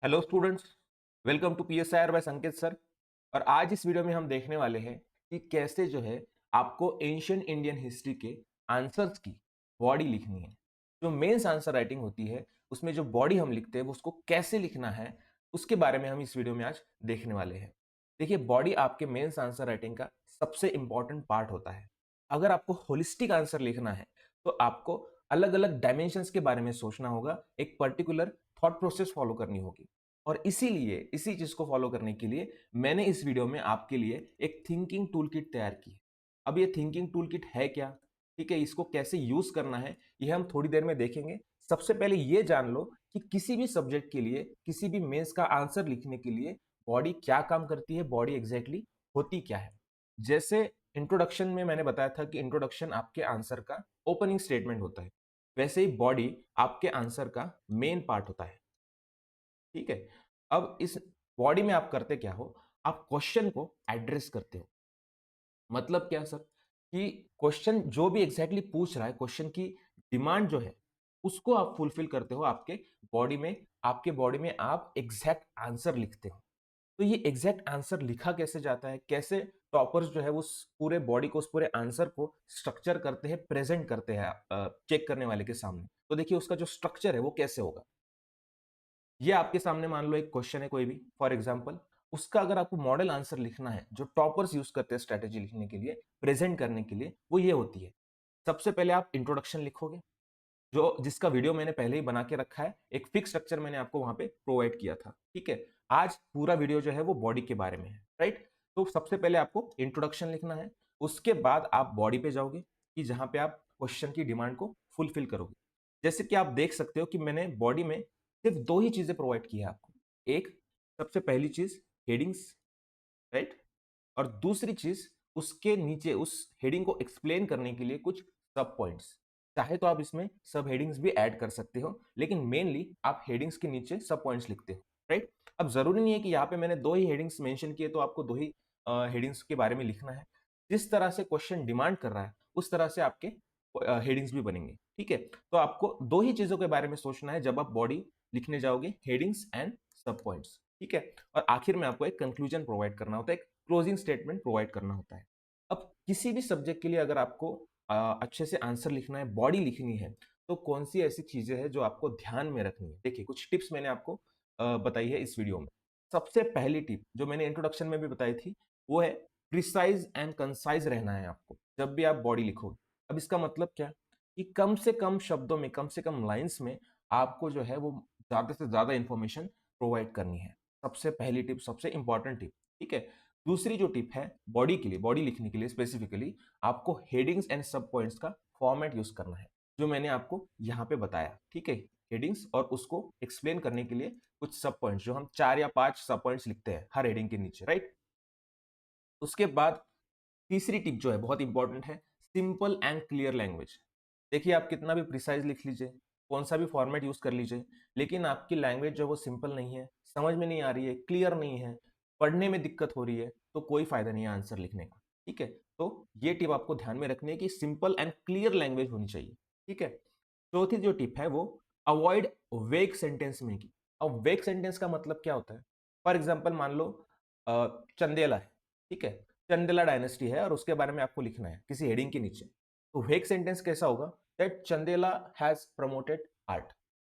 Hello students, welcome to PSIR by Sanket sir. और आज इस वीडियो में हम देखने वाले हैं कि कैसे जो है आपको एंशियंट इंडियन हिस्ट्री के आंसर्स की बॉडी लिखनी है। जो मेंस आंसर राइटिंग होती है उसमें जो बॉडी हम लिखते हैं वो उसको कैसे लिखना है, उसके बारे में हम इस वीडियो में आज देखने वाले हैं। देखिए, बॉडी आपके मेंस आंसर राइटिंग का सबसे इंपॉर्टेंट पार्ट होता है। अगर आपको होलिस्टिक आंसर लिखना है तो आपको अलग अलग डायमेंशंस के बारे में सोचना होगा, एक पर्टिकुलर थॉट प्रोसेस फॉलो करनी होगी। और इसीलिए इसी चीज को फॉलो करने के लिए मैंने इस वीडियो में आपके लिए एक थिंकिंग टूल किट तैयार की है। अब ये थिंकिंग टूल किट है क्या, ठीक है, इसको कैसे यूज करना है, ये हम थोड़ी देर में देखेंगे। सबसे पहले ये जान लो कि किसी भी सब्जेक्ट के लिए, किसी भी मेंस का आंसर लिखने के लिए बॉडी क्या काम करती है, बॉडी एग्जैक्टली होती क्या है। जैसे इंट्रोडक्शन में मैंने बताया था कि इंट्रोडक्शन आपके आंसर का ओपनिंग स्टेटमेंट होता है, वैसे ही बॉडी आपके आंसर का मेन पार्ट होता है। ठीक है। अब इस बॉडी में आप करते क्या हो, आप क्वेश्चन को एड्रेस करते हो। मतलब क्या सर, कि क्वेश्चन जो भी एग्जैक्टली पूछ रहा है, क्वेश्चन की डिमांड जो है उसको आप फुलफिल करते हो आपके बॉडी में। आपके बॉडी में आप एग्जैक्ट आंसर लिखते हो। तो ये एग्जैक्ट आंसर लिखा कैसे जाता है, कैसे टॉपर्स जो है उस पूरे बॉडी को, उस पूरे आंसर को स्ट्रक्चर करते हैं, प्रेजेंट करते हैं चेक करने वाले के सामने। तो देखिए, उसका जो स्ट्रक्चर है वो कैसे होगा। ये आपके सामने मान लो एक क्वेश्चन है कोई भी, फॉर एग्जांपल, उसका अगर आपको मॉडल आंसर लिखना है, जो टॉपर्स यूज करते हैं स्ट्रेटेजी लिखने के लिए, प्रेजेंट करने के लिए, वो ये होती है। सबसे पहले आप इंट्रोडक्शन लिखोगे, जो जिसका वीडियो मैंने पहले ही बना के रखा है, एक फिक्स स्ट्रक्चर मैंने आपको वहां पे प्रोवाइड किया था। ठीक है। आज पूरा वीडियो जो है वो बॉडी के बारे में है, राइट। तो सबसे पहले आपको इंट्रोडक्शन लिखना है, उसके बाद आप बॉडी पे जाओगे कि जहां पे आप क्वेश्चन की डिमांड को फुलफिल करोगे। जैसे कि आप देख सकते हो कि मैंने बॉडी में सिर्फ दो ही चीजें प्रोवाइड की है आपको। एक, सबसे पहली चीज, हेडिंग्स, राइट। और दूसरी चीज, उसके नीचे उस हेडिंग को एक्सप्लेन करने के लिए कुछ सब पॉइंट्स। चाहे तो आप इसमें सब हेडिंग्स भी ऐड कर सकते हो, लेकिन मेनली आप हेडिंग्स के नीचे सब पॉइंट्स लिखते हो, राइट। अब जरूरी नहीं है कि यहाँ पे मैंने दो ही हेडिंग्स मेंशन किए तो आपको दो ही हेडिंग्स के बारे में लिखना है। जिस तरह से क्वेश्चन डिमांड कर रहा है उस तरह से आपके हेडिंग्स भी बनेंगे। ठीक है। तो आपको दो ही चीजों के बारे में सोचना है जब आप बॉडी लिखने जाओगे, हेडिंग्स एंड सब पॉइंट्स। ठीक है। और आखिर में आपको एक कंक्लूजन प्रोवाइड करना होता है, एक क्लोजिंग स्टेटमेंट प्रोवाइड करना होता है। अब किसी भी सब्जेक्ट के लिए अगर आपको अच्छे से आंसर लिखना है, बॉडी लिखनी है, तो कौन सी ऐसी चीजें हैं जो आपको ध्यान में रखनी है। देखिए, कुछ टिप्स मैंने आपको बताई है इस वीडियो में। सबसे पहली टिप जो मैंने इंट्रोडक्शन में भी बताई थी, वो है प्रिसाइज एंड कंसाइज रहना है आपको जब भी आप बॉडी लिखोगे। अब इसका मतलब क्या, कि कम से कम शब्दों में, कम से कम लाइंस में आपको जो है वो ज्यादा से ज्यादा इंफॉर्मेशन प्रोवाइड करनी है। सबसे पहली टिप, सबसे इंपॉर्टेंट टिप। ठीक है। दूसरी जो टिप है बॉडी के लिए, बॉडी लिखने के लिए स्पेसिफिकली, आपको हेडिंग्स एंड सब पॉइंट्स का फॉर्मेट यूज करना है, जो मैंने आपको यहाँ पे बताया। ठीक है। हेडिंग्स और उसको एक्सप्लेन करने के लिए कुछ सब पॉइंट्स, जो हम 4 या 5 सब पॉइंट्स लिखते हैं हर हेडिंग के नीचे, राइट। उसके बाद तीसरी टिप जो है बहुत इंपॉर्टेंट है, सिंपल एंड क्लियर लैंग्वेज। देखिए, आप कितना भी प्रिसाइज लिख लीजिए, कौन सा भी फॉर्मेट यूज कर लीजिए, लेकिन आपकी लैंग्वेज जो है वो सिंपल नहीं है, समझ में नहीं आ रही है, क्लियर नहीं है, पढ़ने में दिक्कत हो रही है, तो कोई फायदा नहीं है आंसर लिखने का। ठीक है। तो ये टिप आपको ध्यान में रखनी है कि सिंपल एंड क्लियर लैंग्वेज होनी चाहिए। ठीक है। चौथी जो टिप है वो, अवॉइड वेग सेंटेंस मेकिंग। अब वेग सेंटेंस का मतलब क्या होता है, फॉर एग्जाम्पल मान लो चंदेला है, ठीक है, चंदेला डायनेस्टी है और उसके बारे में आपको लिखना है किसी हेडिंग के नीचे। तो वेग सेंटेंस कैसा होगा, that Chandela has promoted art.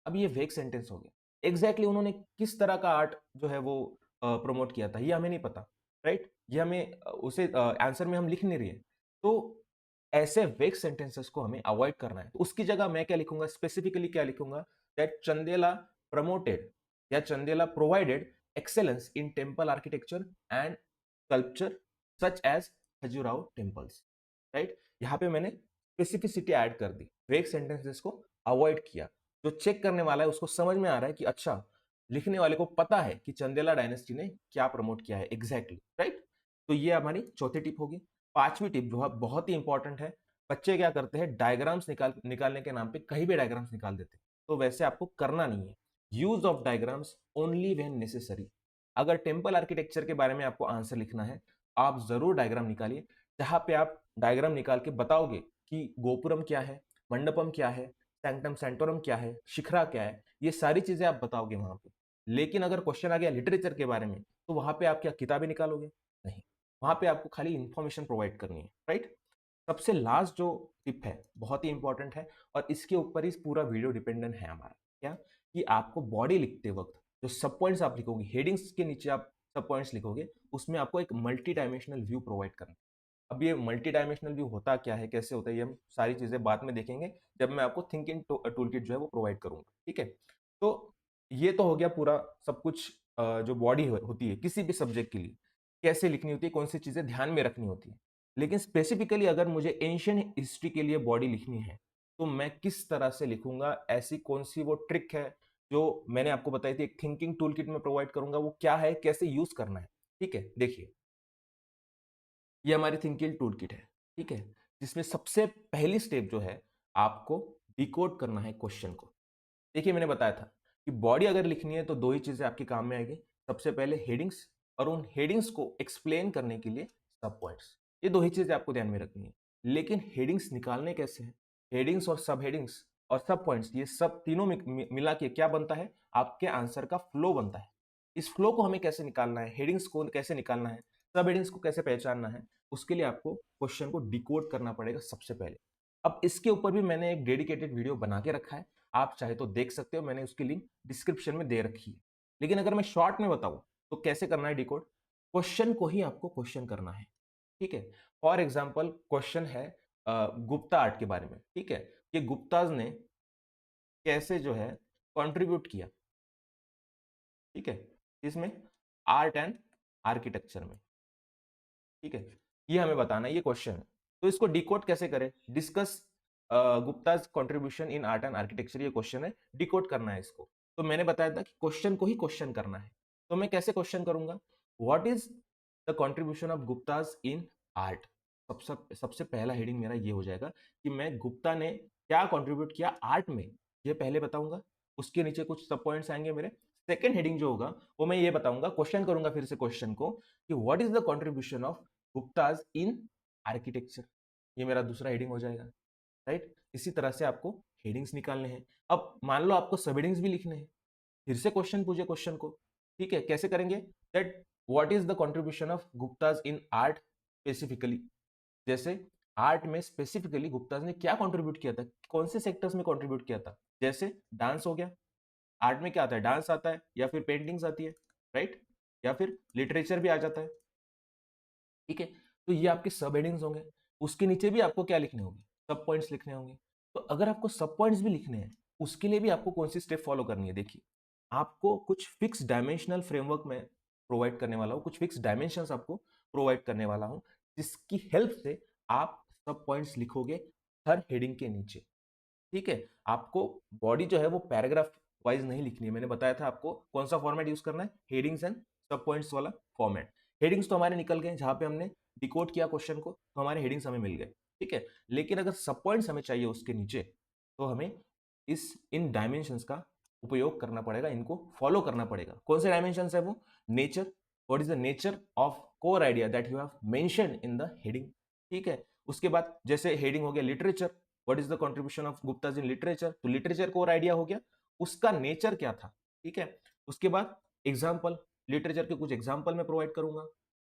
अब ये वेग सेंटेंस हो गया, एग्जैक्टली उन्होंने किस तरह का आर्ट जो है वो प्रमोट किया था, ये हमें नहीं पता, राइट। ये हमें उसे आंसर में हम लिख नहीं रही है। तो ऐसे वेग सेंटेंसेस को हमें अवॉइड करना है। तो उसकी जगह मैं क्या लिखूंगा, स्पेसिफिकली क्या लिखूंगा, दैट चंदेला प्रमोटेड या Chandela provided excellence in temple architecture and sculpture such as Khajuraho temples, right. यहाँ पे मैंने स्पेसिफिसिटी ऐड कर दी, वेग सेंटेंसेस को अवॉइड किया। जो चेक करने वाला है उसको समझ में आ रहा है कि अच्छा, लिखने वाले को पता है कि चंदेला डायनेस्टी ने क्या प्रमोट किया है एग्जैक्टली, राइट। तो ये हमारी चौथी टिप होगी। पांचवी टिप जो है बहुत ही इंपॉर्टेंट है, बच्चे क्या करते हैं, डायग्राम्स निकालने के नाम पे कहीं भी डायग्राम्स निकाल देते हैं। तो वैसे आपको करना नहीं है। Use of diagrams only when necessary. अगर टेम्पल आर्किटेक्चर के बारे में आपको आंसर लिखना है, आप जरूर डायग्राम निकालिए, जहां पे आप डायग्राम निकाल के बताओगे कि गोपुरम क्या है, मंडपम क्या है, सैंक्टम सेंटोरम क्या है, शिखरा क्या है, ये सारी चीजें आप बताओगे वहां पे। लेकिन अगर क्वेश्चन आ गया लिटरेचर के बारे में, तो वहां पे आप क्या किताबें निकालोगे? नहीं, वहां पे आपको खाली इंफॉर्मेशन प्रोवाइड करनी है, राइट? सबसे लास्ट जो टिप है बहुत ही इंपॉर्टेंट है और इसके ऊपर ही पूरा वीडियो डिपेंडेंट है हमारा। क्या? कि आपको बॉडी लिखते वक्त जो सब पॉइंट्स आप लिखोगे, हेडिंग्स के नीचे आप सब पॉइंट्स लिखोगे, उसमें आपको एक मल्टी डायमेंशनल व्यू प्रोवाइड करना है। अब ये मल्टी डायमेंशनल व्यू होता क्या है, कैसे होता है, ये हम सारी चीजें बाद में देखेंगे जब मैं आपको थिंकिंग टूल किट जो है वो प्रोवाइड करूंगा, ठीक है? तो ये तो हो गया पूरा सब कुछ। जो बॉडी होती है किसी भी सब्जेक्ट के लिए, कैसे लिखनी होती है, कौन सी चीजें ध्यान में रखनी होती है। लेकिन स्पेसिफिकली अगर मुझे एंशियंट हिस्ट्री के लिए बॉडी लिखनी है, तो मैं किस तरह से लिखूंगा, ऐसी कौन सी वो ट्रिक है जो मैंने आपको बताई थी, एक थिंकिंग टूल किट में प्रोवाइड करूंगा, वो क्या है, कैसे यूज करना है। ठीक है, देखिए, ये हमारी थिंकिंग टूल किट है, ठीक है, जिसमें सबसे पहली स्टेप जो है, आपको डिकोड करना है क्वेश्चन को। देखिए, मैंने बताया था कि बॉडी अगर लिखनी है तो दो ही चीजें आपके काम में आएगी। सबसे पहले हेडिंग्स, और उन हेडिंग्स को एक्सप्लेन करने के लिए सब पॉइंट्स। ये दो ही चीजें आपको ध्यान में रखनी है। लेकिन हेडिंग्स निकालने कैसे हैं? हेडिंग्स और सब हेडिंग्स और सब पॉइंट्स, ये सब तीनों मिला के क्या बनता है? आपके आंसर का फ्लो बनता है। इस फ्लो को हमें कैसे निकालना है, हेडिंग्स को कैसे निकालना है, सब हेडिंग्स को कैसे पहचानना है, उसके लिए आपको क्वेश्चन को डिकोड करना पड़ेगा सबसे पहले। अब इसके ऊपर भी मैंने एक डेडिकेटेड वीडियो बना के रखा है, आप चाहे तो देख सकते हो, मैंने उसकी लिंक डिस्क्रिप्शन में दे रखी है। लेकिन अगर मैं शॉर्ट में बताऊं तो कैसे करना है डिकोड? क्वेश्चन को ही आपको क्वेश्चन करना है, ठीक है? फॉर एग्जाम्पल क्वेश्चन है गुप्ता आर्ट के बारे में, ठीक है, कि गुप्ताज ने कैसे जो है कंट्रीब्यूट किया, ठीक है, इसमें आर्ट एंड आर्किटेक्चर में, ठीक है, ये हमें बताना है, ये क्वेश्चन है। तो इसको डिकोड कैसे करें? Discuss Gupta's contribution in art and architecture, ये क्वेश्चन है, डिकोड करना है इसको। तो मैंने बताया था कि क्वेश्चन को ही क्वेश्चन करना है। तो मैं कैसे क्वेश्चन करूंगा? What is the contribution of Gupta's in art? सबसे सबसे पहला हेडिंग मेरा ये हो जाएगा कि मैं गुप्ता ने क्या कंट्रीब्यूट किया आर्ट में, ये पहले बताऊंगा। उसके नीचे कुछ सब पॉइंट्स आएंगे मेरे। सेकंड हेडिंग जो होगा वो मैं ये बताऊंगा, क्वेश्चन करूंगा फिर से क्वेश्चन को, कि what is the contribution of Gupta's in architecture. ये मेरा दूसरा हेडिंग हो जाएगा, राइट? इसी तरह से आपको हेडिंग्स निकालने हैं। अब मान लो आपको सब हेडिंग्स भी लिखने हैं, फिर से क्वेश्चन पूछे क्वेश्चन को, ठीक है, कैसे करेंगे? That what is the contribution of Gupta's in art specifically. जैसे आर्ट में स्पेसिफिकली गुप्ताज ने क्या कंट्रीब्यूट किया था, कौन से सेक्टर्स में कंट्रीब्यूट किया था? जैसे डांस हो गया, आर्ट में क्या आता है? डांस आता है, या फिर पेंटिंग्स आती है, राइट? या फिर लिटरेचर भी आ जाता है, ठीक है? तो ये आपके सब हेडिंग्स होंगे। उसके नीचे भी आपको क्या लिखने होंगे? सब पॉइंट्स लिखने होंगे। तो अगर आपको सब पॉइंट्स भी लिखने हैं, उसके लिए भी आपको कौन सी स्टेप फॉलो करनी है? देखिए, आपको कुछ फिक्स डायमेंशनल फ्रेमवर्क में प्रोवाइड करने वाला हूं, कुछ फिक्स डायमेंशंस आपको प्रोवाइड करने वाला हूं, जिसकी हेल्प से आप सब पॉइंट्स लिखोगे हर हेडिंग के नीचे, ठीक है? आपको बॉडी जो है वो पैराग्राफ वाइज नहीं लिखनी है। मैंने बताया था आपको कौन सा फॉर्मेट यूज करना है, हेडिंग्स एंड सब पॉइंट्स वाला फॉर्मेट। हेडिंग्स तो हमारे निकल गए, जहां पे हमने डिकोड किया क्वेश्चन को, तो हमारे हेडिंग्स हमें मिल गए, ठीक है। लेकिन अगर सब पॉइंट्स हमें चाहिए उसके नीचे, तो हमें इस इन डायमेंशंस का उपयोग करना पड़ेगा, इनको फॉलो करना पड़ेगा। कौन से डायमेंशंस है वो? Nature, what is the nature of core idea that you have mentioned in the heading, ठीक है। उसके बाद जैसे हेडिंग हो गया literature, what is the contribution of Gupta's in literature, तो लिटरेचर कोर आइडिया हो गया, उसका नेचर क्या था, ठीक है। उसके बाद एग्जाम्पल, लिटरेचर के कुछ एग्जाम्पल मैं प्रोवाइड करूंगा,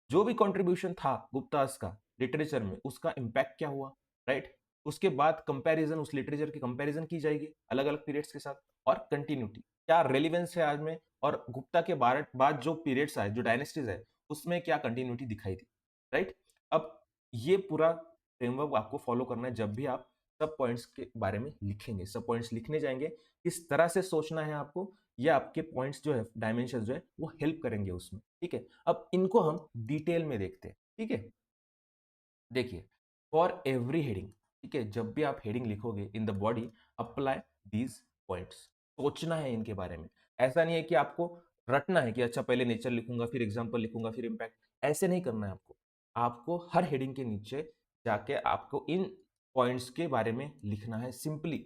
जो भी कंट्रीब्यूशन था गुप्ताज का लिटरेचर में, उसका इंपैक्ट क्या हुआ, राइट। उसके बाद कंपैरिजन, उस लिटरेचर की कंपैरिजन की जाएगी अलग अलग पीरियड्स के साथ, और कंटिन्यूटी, क्या रेलिवेंस है आज में, और गुप्ता के बाद जो पीरियड्स आए, जो डायनेस्टीज है, उसमें क्या कंटिन्यूटी दिखाई दी, राइट। अब ये पूरा फ्रेमवर्क आपको फॉलो करना है जब भी आप सब पॉइंट्स के बारे में लिखेंगे, सब पॉइंट्स लिखने जाएंगे, किस तरह से सोचना है आपको, ये आपके पॉइंट्स जो है, डायमेंशन जो है, वो हेल्प करेंगे उसमें, ठीक है। अब इनको हम डिटेल में देखते हैं, ठीक है। देखिए, फॉर एवरी हेडिंग, ठीक है, जब भी आप हेडिंग लिखोगे in the body, apply these points, सोचना है इनके बारे में। ऐसा नहीं है कि आपको रटना है कि अच्छा पहले नेचर लिखूंगा, फिर एग्जांपल लिखूंगा, फिर इम्पैक्ट, ऐसे नहीं करना है आपको। आपको हर हेडिंग के नीचे जाके आपको इन पॉइंट्स के बारे में लिखना है सिंपली।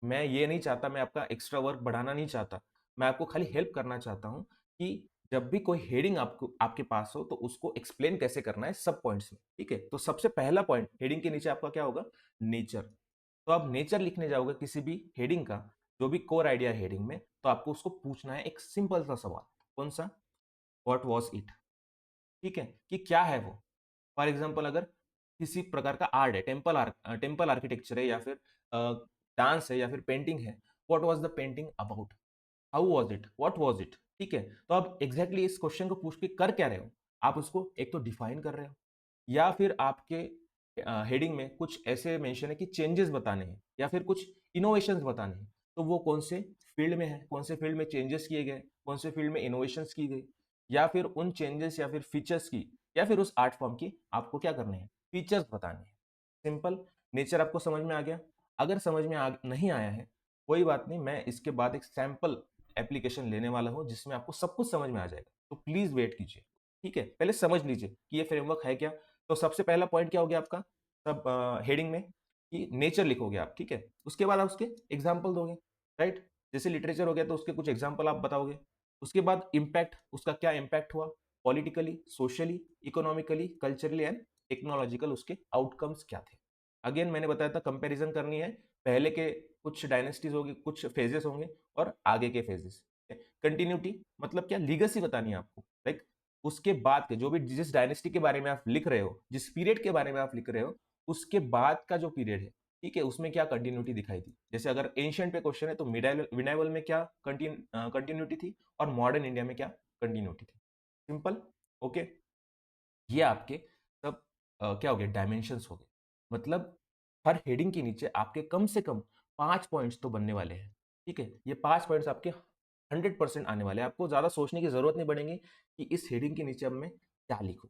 मैं ये नहीं चाहता, मैं आपका एक्स्ट्रा वर्क बढ़ाना नहीं चाहता, मैं आपको खाली हेल्प करना चाहता हूं कि जब भी कोई हेडिंग आपको आपके पास हो, तो उसको एक्सप्लेन कैसे करना है सब पॉइंट्स में, ठीक है। तो सबसे पहला पॉइंट हेडिंग के नीचे आपका क्या होगा? नेचर। तो आप नेचर लिखने जाओगे किसी भी हेडिंग का, जो भी कोर आइडिया हेडिंग में, तो आपको उसको पूछना है एक सिंपल सा सवाल। कौन सा? What was it. ठीक है, कि क्या है वो। फॉर एग्जाम्पल अगर किसी प्रकार का आर्ट है, टेम्पल आर्किटेक्चर है, या फिर डांस है, या फिर पेंटिंग है, what was the painting about, how was it, what was it. ठीक है, तो आप एग्जैक्टली इस क्वेश्चन को पूछ के कर क्या रहे हो, आप उसको एक तो डिफाइन कर रहे हो, या फिर आपके हेडिंग में कुछ ऐसे मेंशन है कि चेंजेस बताने हैं या फिर कुछ इनोवेशंस बताने हैं, तो वो कौन से फील्ड में है, कौन से फील्ड में चेंजेस किए गए, कौन से फील्ड में इनोवेशंस की गई, या फिर उन चेंजेस या फिर फीचर्स की, या फिर उस आर्ट फॉर्म की आपको क्या करने हैं, फीचर्स बताने हैं। सिंपल। नेचर आपको समझ में आ गया। अगर समझ में नहीं आया है, कोई बात नहीं, मैं इसके बाद एक सैंपल एप्लीकेशन लेने वाला हूं जिसमें आपको सब कुछ समझ में आ जाएगा, तो प्लीज वेट कीजिए। ठीक है, पहले समझ लीजिए कि ये फ्रेमवर्क है क्या। तो सबसे पहला पॉइंट क्या हो गया आपका, सब हेडिंग में कि नेचर लिखोगे आप। ठीक है, उसके बाद आप उसके एग्जाम्पल दोगे, राइट। जैसे लिटरेचर हो गया तो उसके कुछ एग्जाम्पल आप बताओगे। उसके बाद इम्पैक्ट, उसका क्या इम्पैक्ट हुआ, politically, socially, economically, culturally and technological, उसके आउटकम्स क्या थे। अगेन मैंने बताया था कंपैरिजन करनी है, पहले के कुछ डायनेस्टीज होगी, कुछ फेजेस होंगे और आगे के फेजेस। कंटिन्यूटी मतलब क्या, लीगेसी बतानी है आपको, लाइक उसके बाद के जो भी, जिस डायनेस्टी के बारे में आप लिख रहे हो, जिस पीरियड के बारे में आप लिख रहे हो, उसके बाद का जो पीरियड है, ठीक है, उसमें क्या कंटिन्यूटी दिखाई दी। जैसे अगर एंशिएंट पे क्वेश्चन है तो मिडाइवल में क्या कंटिन्यूटी थी, और मॉडर्न इंडिया में क्या कंटिन्यूटी थी। सिंपल। ओके, ये आपके सब क्या हो गए, डायमेंशंस हो गए। मतलब हर हेडिंग के नीचे आपके कम से कम 5 पॉइंट्स तो बनने वाले हैं। ठीक है, ये 5 पॉइंट्स आपके 100% आने वाले हैं, आपको ज्यादा सोचने की जरूरत नहीं पड़ेगी कि इस हेडिंग के नीचे अब मैं क्या लिखूं।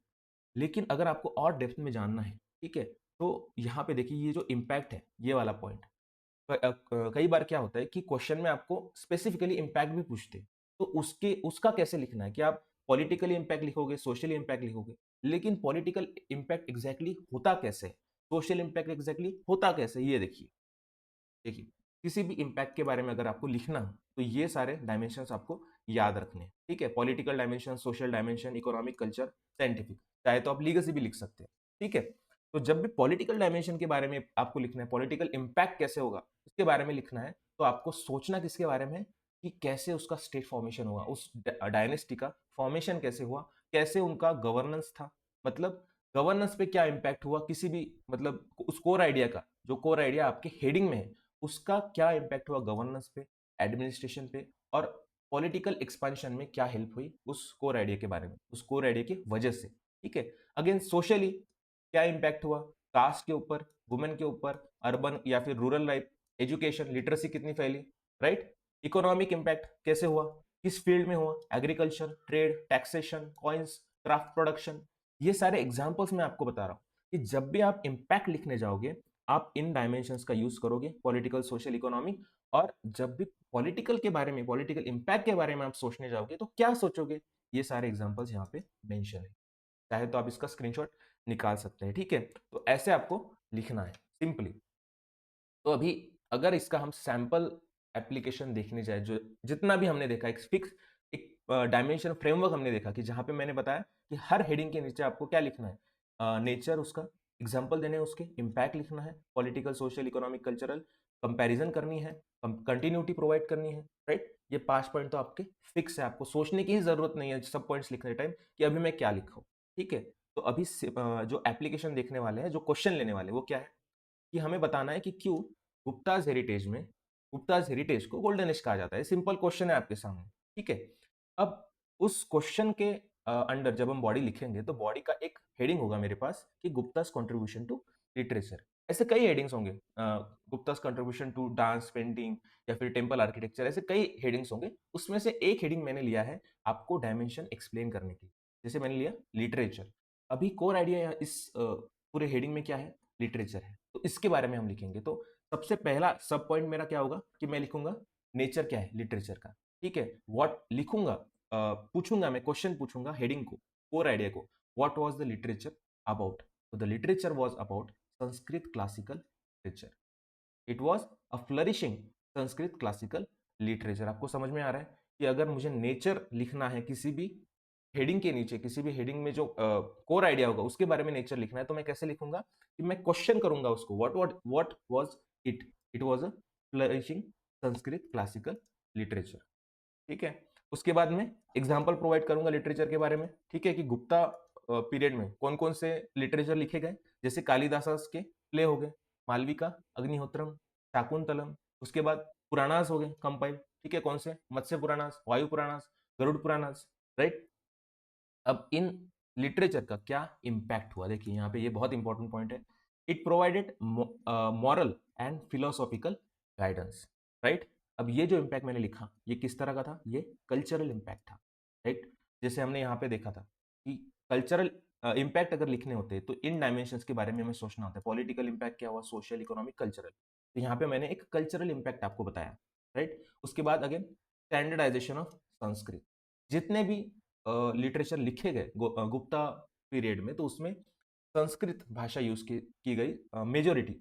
लेकिन अगर आपको और डेप्थ में जानना है, ठीक है, तो यहाँ पे देखिए ये जो इम्पैक्ट है, ये वाला पॉइंट, कई बार क्या होता है कि क्वेश्चन में आपको स्पेसिफिकली इम्पैक्ट भी पूछते हैं, तो उसका कैसे लिखना है, कि आप पॉलिटिकली इम्पैक्ट लिखोगे, सोशली इम्पैक्ट लिखोगे। लेकिन पॉलिटिकल इम्पैक्ट एग्जैक्टली होता कैसे है, सोशल इम्पैक्ट एग्जैक्टली होता कैसे, ये देखिए। देखिए, किसी भी इम्पैक्ट के बारे में अगर आपको लिखना हो तो ये सारे डायमेंशंस आपको याद रखने हैं। ठीक है, political dimension, social dimension, economic, culture, scientific, चाहे तो आप लीगसी भी लिख सकते हैं। ठीक है, तो जब भी पॉलिटिकल डायमेंशन के बारे में आपको लिखना है, पॉलिटिकल इम्पैक्ट कैसे होगा उसके बारे में लिखना है, तो आपको सोचना किसके बारे में है, कि कैसे उसका स्टेट फॉर्मेशन हुआ, उस डायनेस्टी का फॉर्मेशन कैसे हुआ, कैसे उनका गवर्नेंस था, मतलब गवर्नेंस पे क्या इम्पैक्ट हुआ, किसी भी मतलब उस कोर आइडिया का, जो कोर आइडिया आपके हेडिंग में है, उसका क्या इम्पैक्ट हुआ गवर्नेंस पे, एडमिनिस्ट्रेशन पे, और पॉलिटिकल एक्सपेंशन में क्या हेल्प हुई उस कोर आइडिया के बारे में, उस कोर आइडिया की वजह से। ठीक है, अगेन सोशली क्या इम्पैक्ट हुआ, कास्ट के ऊपर, वुमेन के ऊपर, अर्बन या फिर रूरल लाइफ, एजुकेशन, लिटरेसी कितनी फैली, राइट। इकोनॉमिक इम्पैक्ट कैसे हुआ, किस फील्ड में हुआ, agriculture, trade, taxation, coins, craft production. ये सारे एग्जाम्पल्स मैं आपको बता रहा हूँ कि जब भी आप इम्पैक्ट लिखने जाओगे, आप इन डायमेंशंस का यूज करोगे, पॉलिटिकल, सोशल, इकोनॉमिक। और जब भी पॉलिटिकल के बारे में, पॉलिटिकल इम्पैक्ट के बारे में आप सोचने जाओगे तो क्या सोचोगे, ये सारे एग्जांपल्स यहाँ पे मेंशन है। चाहे तो आप इसका स्क्रीनशॉट निकाल सकते हैं। ठीक है, तो ऐसे आपको लिखना है सिंपली। तो अभी अगर इसका हम सैंपल एप्लीकेशन देखने जाए, जो जितना भी हमने देखा, एक फिक्स एक डायमेंशन फ्रेमवर्क हमने देखा, कि जहां पे मैंने बताया कि हर हेडिंग के नीचे आपको क्या लिखना है, नेचर, उसका एग्जाम्पल देने हैं, उसके इम्पैक्ट लिखना है, political, social, economic, cultural, comparison करनी है, कंटिन्यूटी प्रोवाइड करनी है, राइट। ये 5 पॉइंट तो आपके फिक्स है, आपको सोचने की ही जरूरत नहीं है सब पॉइंट्स लिखने टाइम कि अभी मैं क्या लिखूं। ठीक है, तो अभी जो एप्लीकेशन देखने वाले हैं, जो क्वेश्चन लेने वाले हैं, वो क्या है, कि हमें बताना है कि क्यों गुप्ताज हेरिटेज को गोल्डन एज कहा जाता है। सिंपल क्वेश्चन है आपके सामने। ठीक है, अब उस क्वेश्चन के अंडर जब हम बॉडी लिखेंगे तो बॉडी का एक हेडिंग होगा मेरे पास कि गुप्ताज कंट्रीब्यूशन टू लिटरेचर। ऐसे कई हेडिंग्स होंगे, Gupta's contribution to dance, painting, या फिर टेम्पल आर्किटेक्चर, ऐसे कई हेडिंग्स होंगे। उसमें से एक हेडिंग मैंने लिया है आपको डायमेंशन एक्सप्लेन करने की। जैसे मैंने लिया लिटरेचर। अभी कोर आइडिया इस पूरे हेडिंग में क्या है, लिटरेचर है, तो इसके बारे में हम लिखेंगे। तो सबसे पहला सब पॉइंट मेरा क्या होगा कि मैं लिखूंगा नेचर क्या है लिटरेचर का। ठीक है, व्हाट लिखूंगा, पूछूंगा मैं, क्वेश्चन पूछूंगा हेडिंग को, कोर आइडिया को, what was the literature about. तो the literature was about Sanskrit classical literature. It was a flourishing Sanskrit classical literature. आपको समझ में आ रहा है कि अगर मुझे नेचर लिखना है किसी भी हेडिंग के नीचे, किसी भी हेडिंग में जो कोर आइडिया होगा उसके बारे में नेचर लिखना है, तो मैं कैसे लिखूंगा कि मैं क्वेश्चन करूंगा उसको, what what what was it, it was a flourishing Sanskrit classical literature. ठीक है, उसके बाद में एग्जाम्पल प्रोवाइड करूंगा लिटरेचर के बारे में। ठीक है, कि गुप्ता पीरियड में कौन कौन से लिटरेचर लिखे गए, जैसे कालिदास के प्ले हो गए, मालविका, अग्निहोत्रम, शाकुंतलम। उसके बाद पुराणास हो गए कंपाइल। ठीक है, कौन से, मत्स्य पुराणास, वायु पुराणास, गरुड़ पुराणास, राइट। अब इन लिटरेचर का क्या इम्पैक्ट हुआ, देखिए यहाँ पे ये बहुत इंपॉर्टेंट पॉइंट है। It provided moral and philosophical guidance, right. अब ये जो इम्पैक्ट मैंने लिखा ये किस तरह का था, ये कल्चरल इम्पैक्ट था, राइट। जैसे हमने यहाँ पे देखा था कि कल्चरल इम्पैक्ट अगर लिखने होते हैं तो इन डायमेंशंस के बारे में हमें सोचना होता है। पॉलिटिकल इम्पैक्ट क्या हुआ, सोशल, इकोनॉमिक, कल्चरल। तो यहाँ पे मैंने एक कल्चरल इम्पैक्ट आपको बताया, राइट। उसके बाद अगेन स्टैंडर्डाइजेशन ऑफ संस्कृत। जितने भी लिटरेचर लिखे गए गुप्ता पीरियड में, तो उसमें संस्कृत भाषा यूज की गई मेजोरिटी,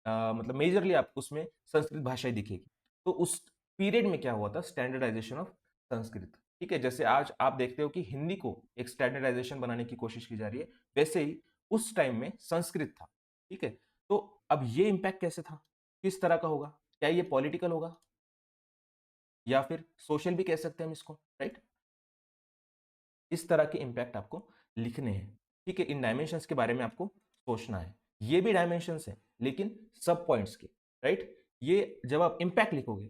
मतलब मेजरली आप उसमें संस्कृत भाषा ही दिखेगी। तो उस पीरियड में क्या हुआ था, स्टैंडर्डाइजेशन ऑफ संस्कृत। ठीक है, जैसे आज आप देखते हो कि हिंदी को एक स्टैंडर्डाइजेशन बनाने की कोशिश की जा रही है, वैसे ही उस टाइम में संस्कृत था। ठीक है, तो अब ये इम्पैक्ट कैसे था, किस तरह का होगा, क्या ये पॉलिटिकल होगा या फिर सोशल भी कह सकते हैं हम इसको, राइट। इस तरह के इंपैक्ट आपको लिखने हैं। ठीक है, इन डायमेंशंस के बारे में आपको सोचना है। ये भी डायमेंशंस है लेकिन सब पॉइंट्स के, राइट। ये जब आप इंपैक्ट लिखोगे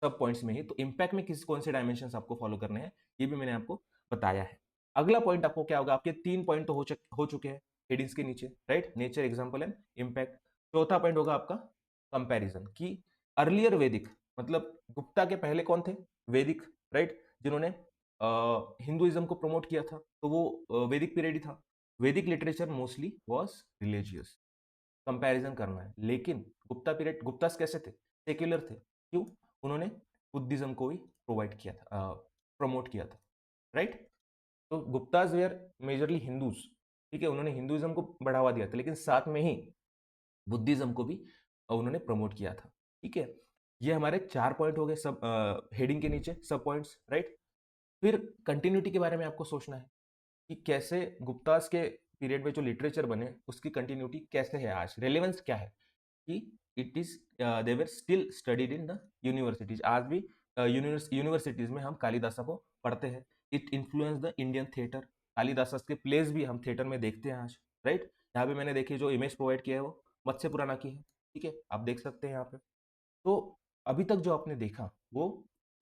सब पॉइंट्स में ही, तो इंपैक्ट में किस कौन से डायमेंशंस आपको फॉलो करने हैं ये भी मैंने आपको बताया है। अगला पॉइंट आपको क्या होगा, आपके 3 पॉइंट तो हो चुके हैं हेडिंग्स के नीचे, right. Nature, example and impact. चौथा पॉइंट होगा आपका कंपैरिजन, कि अर्लियर वैदिक, मतलब गुप्ता के पहले कौन थे, वैदिक, राइट, जिन्होंने हिंदुइज्म को प्रमोट किया था, तो वो वैदिक पीरियड ही था। वैदिक literature mostly was religious, comparison करना है। लेकिन गुप्ता पीरियड, गुप्तास कैसे थे, सेक्युलर थे, क्यों, उन्होंने बुद्धिज्म को भी प्रोवाइड किया था, प्रमोट किया था, राइट। तो गुप्ताज वेयर मेजरली हिंदूज। ठीक है, उन्होंने हिंदुइज्म को बढ़ावा दिया था, लेकिन साथ में ही बुद्धिज्म को भी उन्होंने प्रमोट किया था। ठीक है, ये हमारे 4 पॉइंट हो गए सब हेडिंग के नीचे, सब पॉइंट्स, राइट। फिर कंटिन्यूटी के बारे में आपको सोचना है कि कैसे गुप्तास के पीरियड में जो लिटरेचर बने उसकी कंटिन्यूटी कैसे है, आज रेलेवेंस क्या है, कि it is they were still studied in the universities. आज भी यूनिवर्सिटीज में हम कालिदासा को पढ़ते हैं। It influence the Indian theatre, Kalidasa के प्लेस भी हम थिएटर में देखते हैं आज, राइट। यहाँ पे मैंने देखी जो इमेज प्रोवाइड किया है वो मत्स्य पुराना की है। ठीक है, आप देख सकते हैं यहाँ पे। तो अभी तक जो आपने देखा वो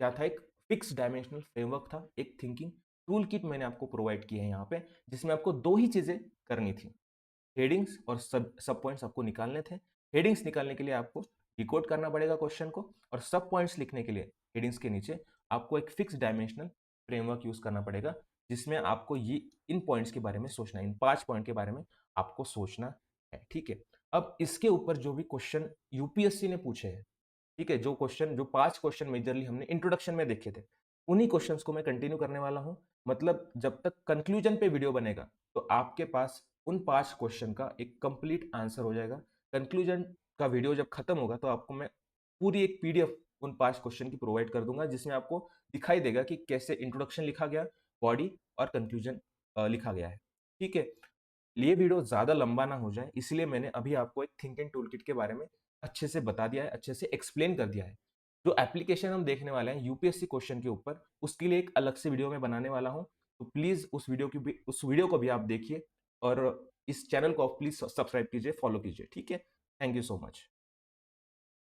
क्या था, एक फिक्स डायमेंशनल फ्रेमवर्क था, एक थिंकिंग टूल किट मैंने आपको प्रोवाइड की है यहाँ पे, जिसमें आपको 2 ही चीजें करनी थी, हेडिंग्स और सब पॉइंट्स आपको निकालने थे। हेडिंग्स निकालने के लिए आपको डिकोड करना पड़ेगा क्वेश्चन को, और सब पॉइंट्स लिखने के लिए हेडिंग्स के नीचे आपको एक फिक्स डायमेंशनल फ्रेमवर्क यूज करना पड़ेगा, जिसमें आपको ये इन पॉइंट्स के बारे में सोचना है, इन 5 पॉइंट के बारे में आपको सोचना है। ठीक है, अब इसके ऊपर जो भी क्वेश्चन यूपीएससी ने पूछे हैं, ठीक है, जो क्वेश्चन, जो 5 क्वेश्चन मेजरली हमने इंट्रोडक्शन में देखे थे, उन्हीं क्वेश्चंस को मैं कंटिन्यू करने वाला हूं। मतलब जब तक कंक्लूजन पे वीडियो बनेगा तो आपके पास उन 5 क्वेश्चन का एक कंप्लीट आंसर हो जाएगा। कंक्लूजन का वीडियो जब खत्म होगा तो आपको मैं पूरी एक पीडीएफ उन 5 क्वेश्चन की प्रोवाइड कर दूंगा, जिसमें आपको दिखाई देगा कि कैसे इंट्रोडक्शन लिखा गया, बॉडी और कंक्लूजन लिखा गया है। ठीक है, ये वीडियो ज्यादा लंबा ना हो जाए इसलिए मैंने अभी आपको एक थिंकिंग टूलकिट के बारे में अच्छे से बता दिया है, अच्छे से एक्सप्लेन कर दिया है। जो एप्लीकेशन हम देखने वाले हैं यूपीएससी क्वेश्चन के ऊपर, उसके लिए एक अलग से वीडियो मैं बनाने वाला हूं। तो प्लीज उस वीडियो को भी आप देखिए, और इस चैनल को आप प्लीज सब्सक्राइब कीजिए, फॉलो कीजिए। ठीक है, थैंक यू सो मच।